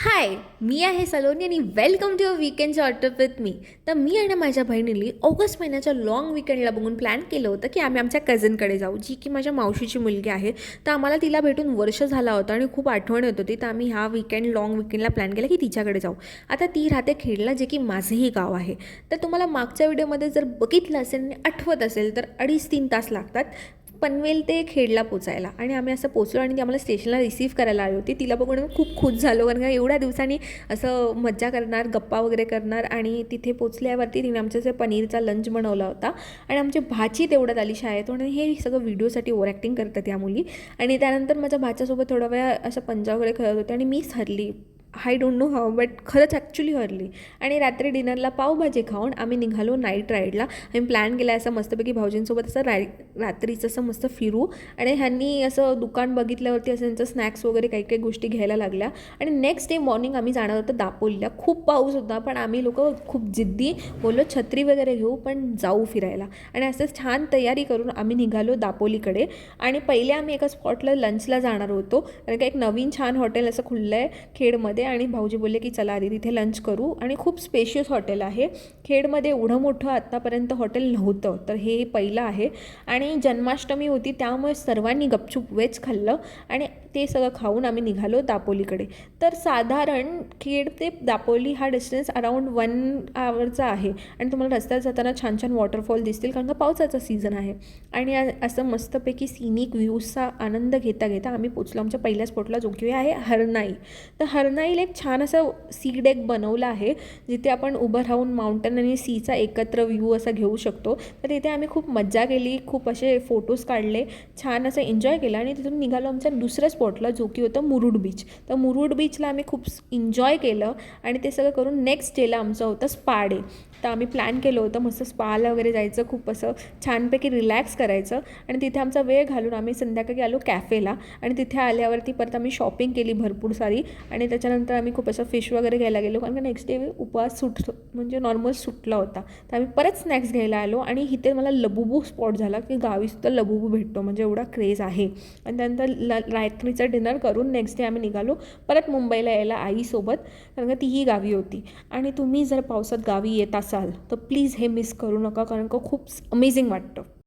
हाय, मी आहे सलोनी आणि welcome to a weekend short up with me. तर मी आणि माझ्या बहिणीने ऑगस्ट महिन्याच्या लाँग विकेंडला बघून प्लॅन केलं होतं की आम्ही आमच्या कझनकडे जाऊ, जी की माझ्या मावशीची मुलगी आहे. तर आम्हाला तिला भेटून वर्ष झाला होता आणि खूप आठवण येत होती. तर आम्ही ह्या लाँग विकेंडला प्लॅन केला की तिच्याकडे जाऊ. आता ती राहते खेडला, जे की माझंही गाव आहे. तर तुम्हाला मागच्या व्हिडिओमध्ये जर बघितलं असेल आणि आठवत असेल तर 2.5-3 तास लागतात पनवेल ते खेडला पोचायला. आणि आम्ही असं पोचलो आणि ती आम्हाला स्टेशनला रिसीव्ह करायला आली होती. तिला बघून मी खूप खुश झालो, कारण का एवढ्या दिवसांनी असं मज्जा करणार, गप्पा वगैरे करणार. आणि तिथे पोचल्यावरती तिने आमच्या जे पनीरचा लंच बनवला होता आणि आमची भाची तेवढ्यात आली शाळेतून. आणि हे सगळं व्हिडिओसाठी ओव्हर ॲक्टिंग करतात त्या मुली. आणि त्यानंतर माझ्या भाच्यासोबत थोडा वेळ असं पंजा वगैरे खेळत होते आणि मीच हरली. I don't know how, but खरंच ॲक्च्युली हरली. आणि रात्री डिनरला पावभाजी खाऊन आम्ही निघालो नाईट राईडला. आम्ही प्लॅन केला असं मस्तपैकी भाऊजींसोबत असं रात्रीचं असं मस्त फिरू. आणि ह्यांनी असं दुकान बघितल्यावरती असं त्यांचं स्नॅक्स वगैरे काही काही गोष्टी घ्यायला लागल्या. आणि नेक्स्ट डे मॉर्निंग आम्ही जाणार होतो दापोलीला. खूप पाऊस होता, पण आम्ही लोक खूप जिद्दी बोललो छत्री वगैरे घेऊ पण जाऊ फिरायला. आणि असंच छान तयारी करून आम्ही निघालो दापोलीकडे. आणि पहिले आम्ही एका स्पॉटला लंचला जाणार होतो, कारण का एक नवीन छान हॉटेल असं खुललं आहे खेडमध्ये. आणि भाऊजी बोलले की चला आधी तिथे लंच करू. आणि खूप स्पेशियस हॉटेल आहे खेडमध्ये. एवढं मोठं आत्तापर्यंत हॉटेल नव्हतं, तर हे पहिलं आहे. आणि जन्माष्टमी होती त्यामुळे सर्वांनी गपचूप वेज खाल्लं. आणि ते सगळं खाऊन आम्ही निघालो दापोलीकडे. तर साधारण खेड ते दापोली हा डिस्टन्स अराऊंड 1 आवरचा आहे. आणि तुम्हाला रस्त्यात जाताना छान छान वॉटरफॉल दिसतील, कारण का पावसाचा सीझन आहे. आणि असं मस्तपैकी सिनिक व्ह्यूजचा आनंद घेता घेता आम्ही पोचलो आमच्या पहिल्या स्पॉटला, जो की आहे हरनाई. तर हरनाईला एक छान असं सी डेक बनवलं आहे, जिथे आपण उभं राहून माउंटन आणि सीचा एकत्र व्ह्यू असा घेऊ शकतो. तर तिथे आम्ही खूप मज्जा केली, खूप असे फोटोज काढले, छान असं एन्जॉय केलं. आणि तिथून निघालो आमच्या दुसऱ्या स्पॉटला, जो की होतं मुरुड बीच. तर मुरुड बीचला आम्ही खूप एन्जॉय केलं. आणि ते सगळं करून नेक्स्ट डेला आमचं होतं स्पा डे. तर आम्ही प्लॅन केलं होतं मस्त स्पाला वगैरे जायचं, खूप असं छानपैकी रिलॅक्स करायचं. आणि तिथे आमचा वेळ घालून आम्ही संध्याकाळी आलो कॅफेला. आणि तिथे आल्यावरती परत आम्ही शॉपिंग केली भरपूर सारी. आणि त्याच्यानंतर आम्ही खूप असं फिश वगैरे घ्यायला गेलो, कारण का नेक्स्ट डे उपवास म्हणजे नॉर्मल सुटला होता. तर आम्ही परत स्नॅक्स घ्यायला आलो. आणि इथे मला लबुबू स्पॉट झाला, की गावीसुद्धा लबुबू भेटतो, म्हणजे एवढा क्रेज आहे. आणि त्यानंतर रात्रीचं डिनर करून नेक्स्ट डे आम्ही निघालो परत मुंबईला यायला आईसोबत, कारण का तीही गावी होती. आणि तुम्ही जर पावसात गावी येत असाल तर प्लीज हे मिस करू नका, कारण का खूप अमेझिंग वाटतं.